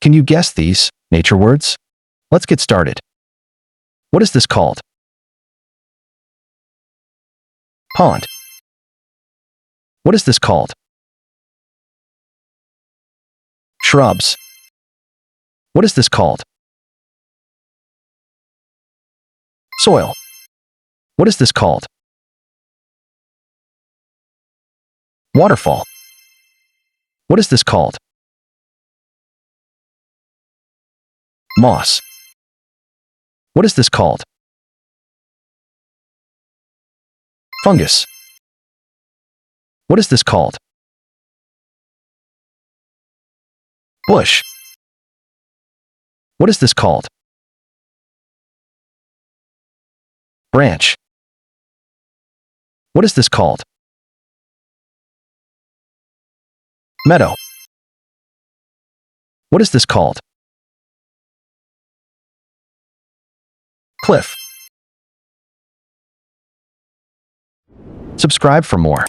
Can you guess these nature words? Let's get started. What is this called? Pond. What is this called? Shrubs. What is this called? Soil. What is this called? Waterfall. What is this called? Moss. What is this called? Fungus. What is this called? Bush. What is this called? Branch. What is this called? Meadow. What is this called? Cliff. Subscribe for more.